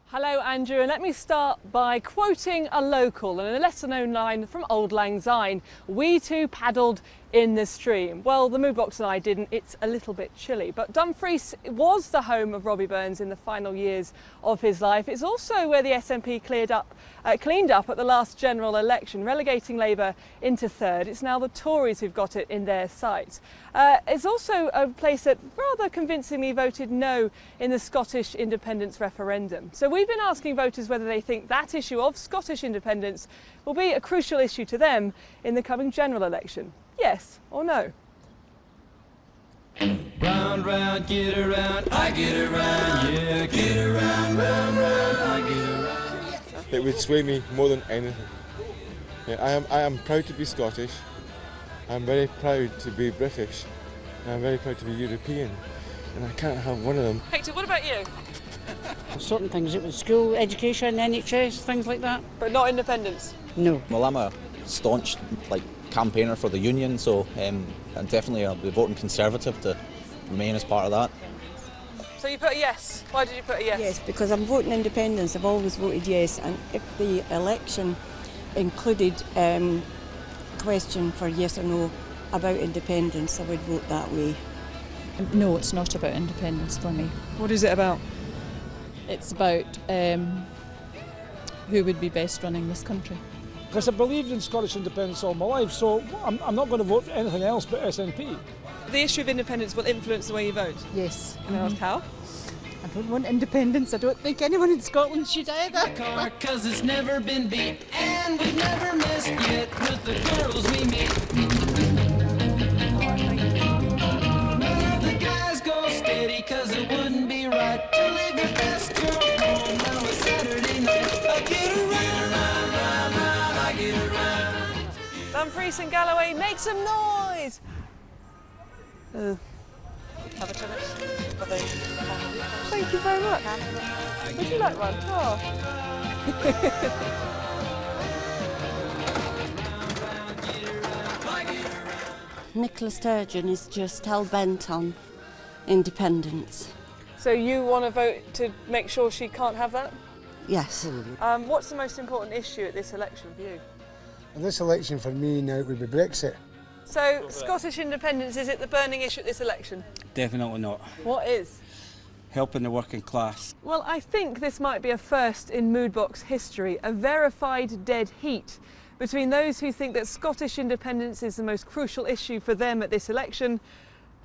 Hello, Andrew, and let me start by quoting a local and a lesser-known line from Auld Lang Syne. We too paddled in the stream. Well, the mood box and I didn't. It's a little bit chilly, but Dumfries was the home of Robbie Burns in the final years of his life. It's also where the SNP cleaned up at the last general election, relegating Labour into third. It's now the Tories who've got it in their sights. It's also a place that rather convincingly voted no in the Scottish independence referendum. So we've been asking voters whether they think that issue of Scottish independence will be a crucial issue to them in the coming general election. Yes or no? Round, round, get around, I get around, yeah, get around, round, round, I get around. It would sway me more than anything. Yeah, I am proud to be Scottish. I'm very proud to be British. And I'm very proud to be European. And I can't have one of them. Hector, what about you? Certain things, it was school, education, NHS, things like that. But not independence? No. Well, I'm a staunch campaigner for the union, so and definitely I'll be voting Conservative to remain as part of that. So you put a yes. Why did you put a yes? Yes, because I'm voting independence. I've always voted yes, and if the election included question for yes or no about independence, I would vote that way. No, it's not about independence for me. What is it about? It's about who would be best running this country. Because I believed in Scottish independence all my life, so I'm not going to vote for anything else but SNP. the issue of independence will influence the way you vote? Yes. Can I ask how? I don't want independence. I don't think anyone in Scotland should either. Cause it's never been beat, and we've never missed yet with the girls we meet. None of the guys go steady, cause it wouldn't be right to leave your best girl home on a Saturday night. I get around, I get around. Dumfries and Galloway, make some noise! Have a tennis. Thank you very much. Would you like one? Oh. Nicola Sturgeon is just hell-bent on independence. So you want to vote to make sure she can't have that? Yes. What's the most important issue at this election for you? This election for me now would be Brexit. So, Scottish independence, is it the burning issue at this election? Definitely not. What is? Helping the working class. Well, I think this might be a first in Moodbox history, a verified dead heat between those who think that Scottish independence is the most crucial issue for them at this election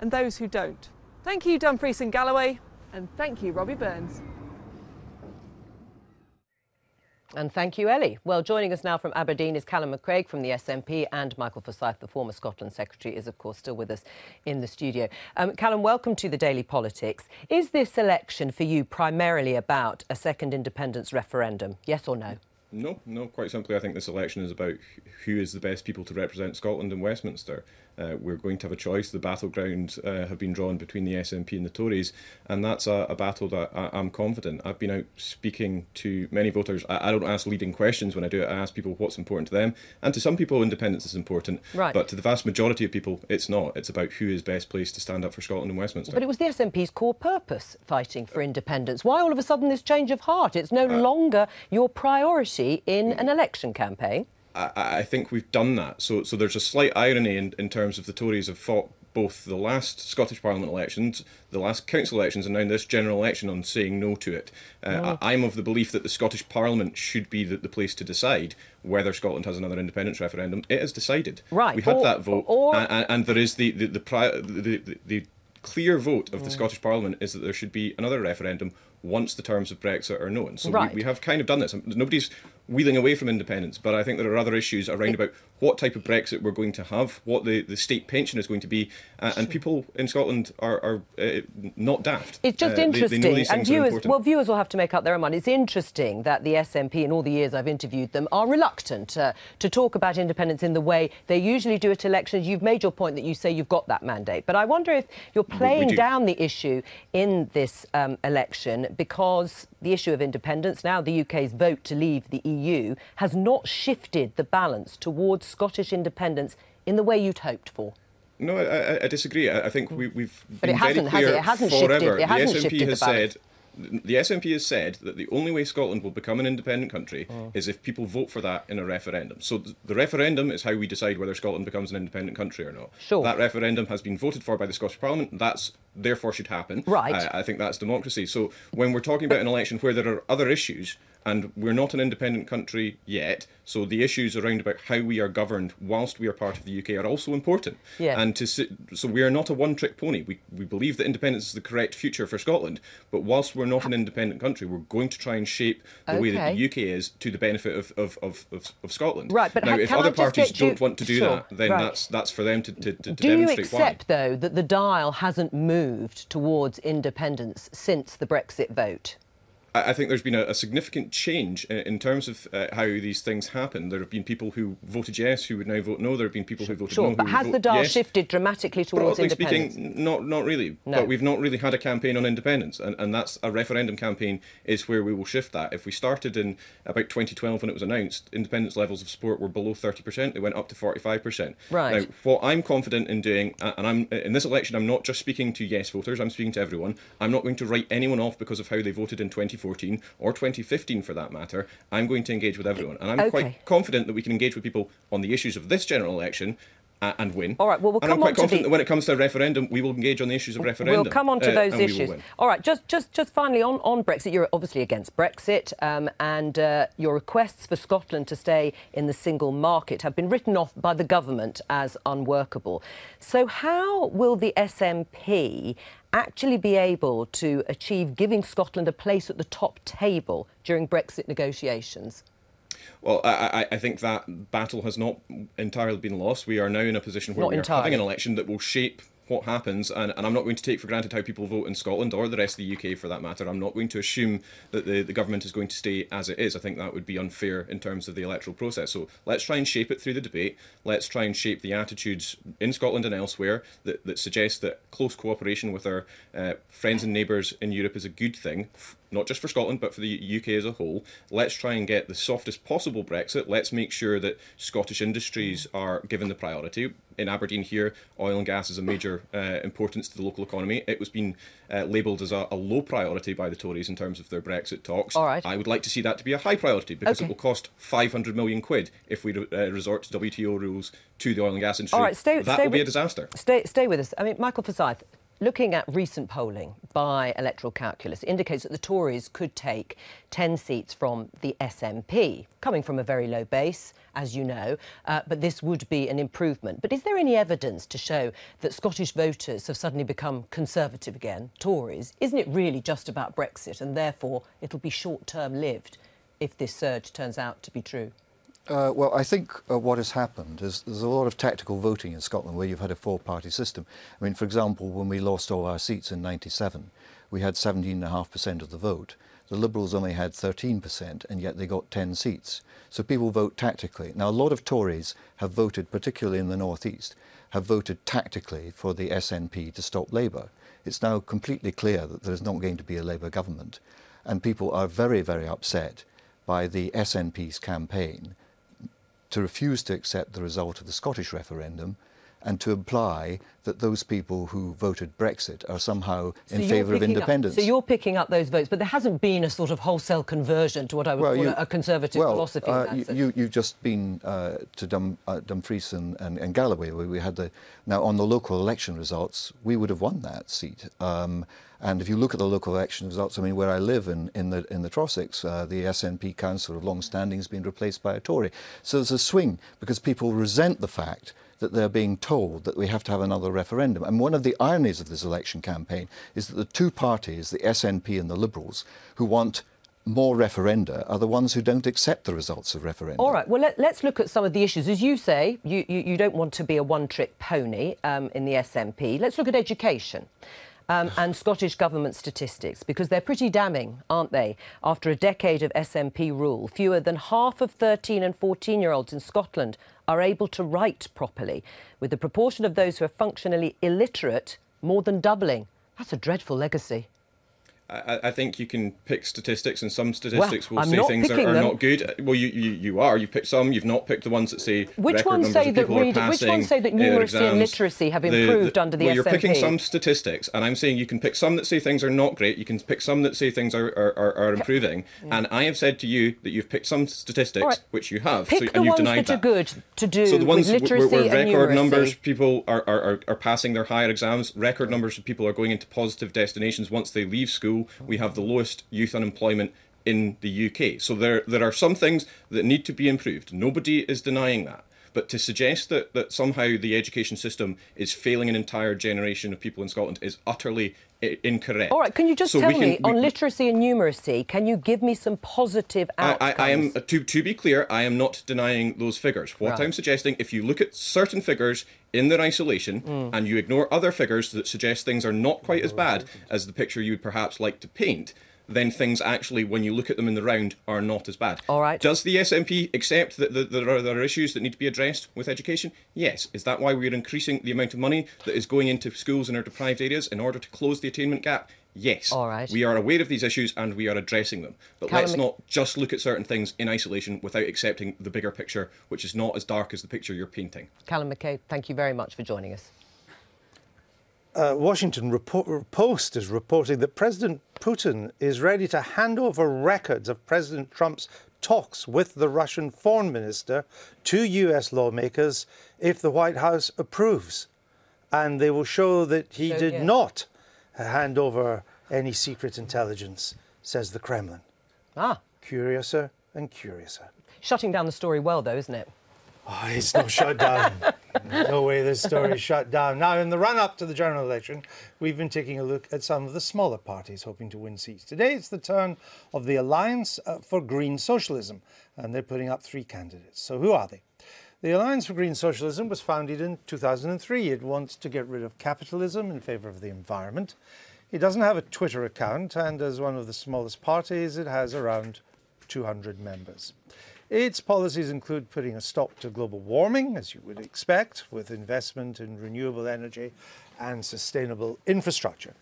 and those who don't. Thank you, Dumfries and Galloway, and thank you, Robbie Burns. And thank you, Ellie. Well, joining us now from Aberdeen is Callum McCraig from the SNP, and Michael Forsyth, the former Scotland Secretary, is, of course, still with us in the studio. Callum, welcome to the Daily Politics. Is this election for you primarily about a second independence referendum, yes or no? No, quite simply, I think this election is about who is the best people to represent Scotland in Westminster. We're going to have a choice. The battleground have been drawn between the SNP and the Tories, and that's a battle that I'm confident. I've been out speaking to many voters. I don't ask leading questions when I do it. I ask people what's important to them, and to some people independence is important, right. But to the vast majority of people it's not. It's about who is best placed to stand up for Scotland in Westminster. But it was the SNP's core purpose, fighting for independence. Why all of a sudden this change of heart? It's no longer your priority in an election campaign. I think we've done that. So there's a slight irony in terms of the Tories have fought both the last Scottish Parliament elections, the last council elections, and now this general election on saying no to it. I'm of the belief that the Scottish Parliament should be the place to decide whether Scotland has another independence referendum. It is decided. Right. We had that vote, and there is the clear vote of the Scottish Parliament is that there should be another referendum once the terms of Brexit are known. So we have kind of done this. Nobody's wheeling away from independence, but I think there are other issues around about what type of Brexit we're going to have, what the state pension is going to be, and people in Scotland are not daft. It's just interesting, they know these and things viewers will have to make up their own mind. It's interesting that the SNP, in all the years I've interviewed them, are reluctant to talk about independence in the way they usually do at elections. You've made your point that you say you've got that mandate, but I wonder if you're playing down the issue in this election because the issue of independence, now the UK's vote to leave the EU, has not shifted the balance towards Scottish independence in the way you'd hoped for. No, I disagree. I think we've but been very clear it hasn't forever. Shifted. It hasn't the SNP shifted has the balance. said. The SNP has said that the only way Scotland will become an independent country is if people vote for that in a referendum. So the referendum is how we decide whether Scotland becomes an independent country or not. Sure. That referendum has been voted for by the Scottish Parliament. That's therefore should happen. Right. I think that's democracy. So when we're talking about an election where there are other issues, and we're not an independent country yet, so the issues around about how we are governed whilst we are part of the UK are also important. Yeah. And so we are not a one-trick pony. We believe that independence is the correct future for Scotland, but whilst we're not an independent country, we're going to try and shape the way that the UK is to the benefit of Scotland. Right, but now, if other parties don't want to do Sure. that, then Right. that's for them to demonstrate Do you why. accept, though, that the dial hasn't moved towards independence since the Brexit vote? I think there's been a significant change in terms of how these things happen. There have been people who voted yes who would now vote no. There have been people who voted no who but would has vote the dial yes. shifted dramatically towards Broadly independence? speaking, not really. No. But we've not really had a campaign on independence, and that's a referendum campaign is where we will shift that. If we started in about 2012 when it was announced, independence levels of support were below 30%. They went up to 45%. Right. Now, what I'm confident in doing, and I'm in this election, I'm not just speaking to yes voters. I'm speaking to everyone. I'm not going to write anyone off because of how they voted in 2014 or 2015 for that matter. I'm going to engage with everyone, and I'm quite confident that we can engage with people on the issues of this general election and win. All right, well, we'll and come I'm quite on to confident that when it comes to a referendum, we will engage on the issues of referendum. We'll come on to those and issues. We will win. All right, just finally on Brexit, you're obviously against Brexit, and your requests for Scotland to stay in the single market have been written off by the government as unworkable. So how will the SNP actually be able to achieve giving Scotland a place at the top table during Brexit negotiations? Well, I think that battle has not entirely been lost. We are now in a position where we are having an election that will shape what happens, and I'm not going to take for granted how people vote in Scotland or the rest of the UK for that matter. I'm not going to assume that the government is going to stay as it is. I think that would be unfair in terms of the electoral process. So let's try and shape it through the debate. Let's try and shape the attitudes in Scotland and elsewhere that suggest that close cooperation with our friends and neighbours in Europe is a good thing, not just for Scotland, but for the UK as a whole. Let's try and get the softest possible Brexit. Let's make sure that Scottish industries are given the priority. In Aberdeen here, oil and gas is a major importance to the local economy. It was being labelled as a low priority by the Tories in terms of their Brexit talks. All right. I would like to see that to be a high priority, because it will cost 500 million quid if we resort to WTO rules to the oil and gas industry. All right, that will be a disaster. Stay with us. I mean, Michael Forsyth, looking at recent polling by Electoral Calculus, indicates that the Tories could take 10 seats from the SNP, coming from a very low base, as you know, but this would be an improvement. But is there any evidence to show that Scottish voters have suddenly become Conservative again, Tories? Isn't it really just about Brexit, and therefore it'll be short-term lived if this surge turns out to be true? Well, I think what has happened is there's a lot of tactical voting in Scotland where you've had a four-party system. I mean, for example, when we lost all our seats in '97, we had 17.5% of the vote. The Liberals only had 13%, and yet they got 10 seats. So people vote tactically. Now, a lot of Tories have voted, particularly in the North East, have voted tactically for the SNP to stop Labour. It's now completely clear that there is not going to be a Labour government, and people are very, very upset by the SNP's campaign to refuse to accept the result of the Scottish referendum and to imply that those people who voted Brexit are somehow in favour of independence. So you're picking up those votes, but there hasn't been a sort of wholesale conversion to what I would call a Conservative philosophy. You've just been to Dumfries and Galloway, where we had now on the local election results, we would have won that seat. And if you look at the local election results, I mean, where I live in the Trossachs, the SNP councillor of long standing has been replaced by a Tory. So there's a swing because people resent the fact that they're being told that we have to have another referendum. And one of the ironies of this election campaign is that the two parties, the SNP and the Liberals, who want more referenda are the ones who don't accept the results of referenda. All right, well, let's look at some of the issues. As you say, you don't want to be a one-trick pony in the SNP. Let's look at education. And Scottish Government statistics, because they're pretty damning, aren't they? After a decade of SNP rule, fewer than half of 13 and 14-year-olds in Scotland are able to write properly, with the proportion of those who are functionally illiterate more than doubling. That's a dreadful legacy. I think you can pick statistics, and some statistics will say things are not good. Well, you are. You've picked some. You've not picked the ones that say which ones say that which ones say that numeracy and literacy have improved under the SNP? You're picking some statistics, and I'm saying you can pick some that say things are not great. You can pick some that say things are improving. And I have said to you that you've picked some statistics, which you have, and you've denied that. Are good to do so the ones with literacy where record and numbers people are passing their higher exams, record numbers of people are going into positive destinations once they leave school. We have the lowest youth unemployment in the UK. So there are some things that need to be improved. Nobody is denying that. But to suggest that somehow the education system is failing an entire generation of people in Scotland is utterly incorrect. All right, can you just tell me, on literacy and numeracy, can you give me some positive outcomes? I am, to be clear, I am not denying those figures. What I'm suggesting, if you look at certain figures in their isolation and you ignore other figures that suggest things are not quite as bad as the picture you would perhaps like to paint, then things actually, when you look at them in the round, are not as bad. All right. Does the SNP accept that there are issues that need to be addressed with education? Yes. Is that why we're increasing the amount of money that is going into schools in our deprived areas in order to close the attainment gap? Yes. All right. We are aware of these issues and we are addressing them. But let's not just look at certain things in isolation without accepting the bigger picture, which is not as dark as the picture you're painting. Callum McKay, thank you very much for joining us. Washington Post is reporting that President Putin is ready to hand over records of President Trump's talks with the Russian foreign minister to US lawmakers if the White House approves. And they will show that he did not hand over any secret intelligence, says the Kremlin. Ah. Curiouser and curiouser. Shutting down the story well, though, isn't it? Oh, it's not shut down. No way this story is shut down. Now, in the run-up to the general election, we've been taking a look at some of the smaller parties hoping to win seats. Today, it's the turn of the Alliance for Green Socialism, and they're putting up 3 candidates. So who are they? The Alliance for Green Socialism was founded in 2003. It wants to get rid of capitalism in favour of the environment. It doesn't have a Twitter account, and as one of the smallest parties, it has around 200 members. Its policies include putting a stop to global warming, as you would expect, with investment in renewable energy and sustainable infrastructure.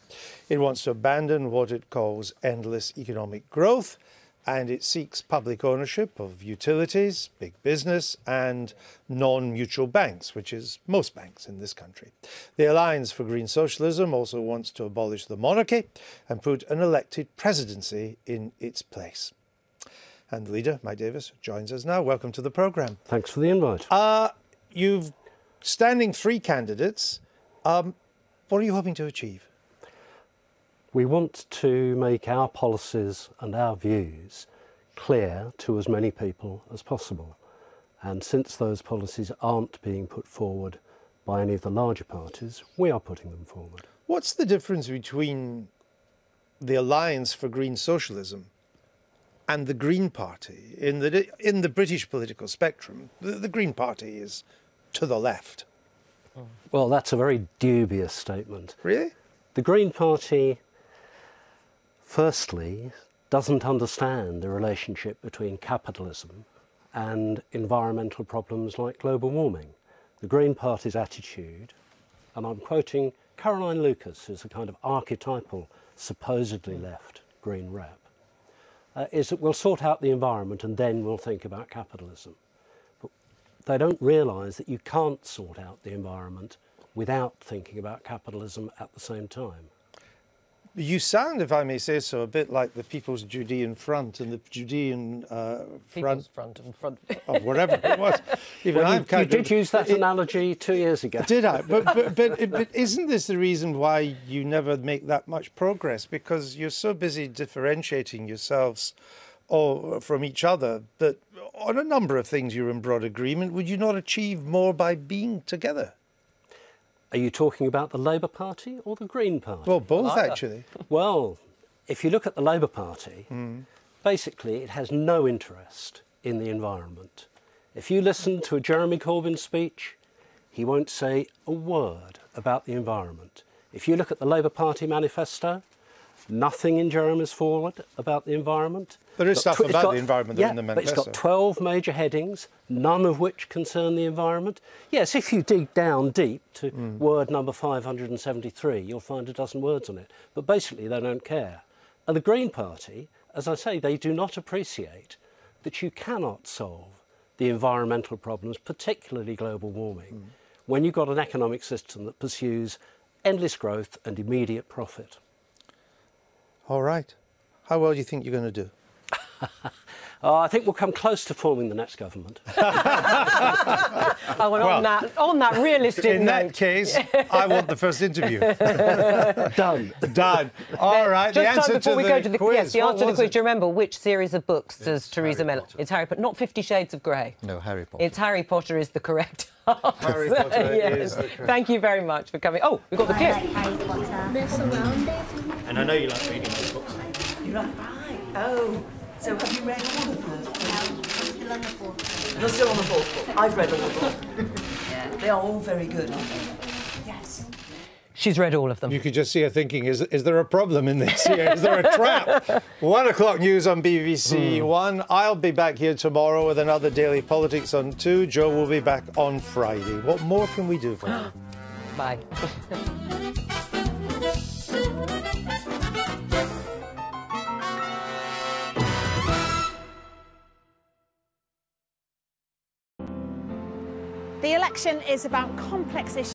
It wants to abandon what it calls endless economic growth, and it seeks public ownership of utilities, big business, and non-mutual banks, which is most banks in this country. The Alliance for Green Socialism also wants to abolish the monarchy and put an elected presidency in its place. And the leader, Mike Davis, joins us now. Welcome to the programme. Thanks for the invite. You've standing 3 candidates. What are you hoping to achieve? We want to make our policies and our views clear to as many people as possible. And since those policies aren't being put forward by any of the larger parties, we are putting them forward. What's the difference between the Alliance for Green Socialism and the Green Party? In the British political spectrum, the Green Party is to the left. Well, that's a very dubious statement. Really? The Green Party, firstly, doesn't understand the relationship between capitalism and environmental problems like global warming. The Green Party's attitude, and I'm quoting Caroline Lucas, who's a kind of archetypal, supposedly left Green rep, is that we'll sort out the environment and then we'll think about capitalism. But they don't realise that you can't sort out the environment without thinking about capitalism at the same time. You sound, if I may say so, a bit like the People's Judean Front and the Judean Front and front of whatever it was. Even well, you did use that analogy 2 years ago. Did I? But isn't this the reason why you never make that much progress? Because you're so busy differentiating yourselves from each other that on a number of things you're in broad agreement. Would you not achieve more by being together? Are you talking about the Labour Party or the Green Party? Well, both, actually. Well, if you look at the Labour Party, basically it has no interest in the environment. If you listen to a Jeremy Corbyn speech, he won't say a word about the environment. If you look at the Labour Party manifesto, nothing in Jeremy's forward about the environment. There is stuff about the environment in the manifesto. But it's got 12 major headings, none of which concern the environment. Yes, if you dig down deep to word number 573, you'll find a dozen words on it. But basically, they don't care. And the Green Party, as I say, they do not appreciate that you cannot solve the environmental problems, particularly global warming, when you've got an economic system that pursues endless growth and immediate profit. All right. How well do you think you're going to do? I think we'll come close to forming the next government. On that realistic in note. that case, I want the first interview. Done. All right. Just the answer before we go to the quiz. Yes, the answer to the quiz. It? Do you remember which series of books does Theresa May? It's Harry Potter. Not 50 Shades of Grey. No, Harry Potter. It's Harry Potter is the correct Harry Potter is the correct. Thank you very much for coming. Oh, we've got the quiz. They're surrounded. And I know you like reading those books. You like right? Oh, so have you read all of them? No, I'm still on the fourth book. You're still on the fourth book. I've read all of them. Yeah, they are all very good, aren't they? Yes. She's read all of them. You could just see her thinking, is there a problem in this here? Is there a trap? 1 o'clock news on BBC One. I'll be back here tomorrow with another Daily Politics on 2. Joe will be back on Friday. What more can we do for you? Bye. The election is about complex issues.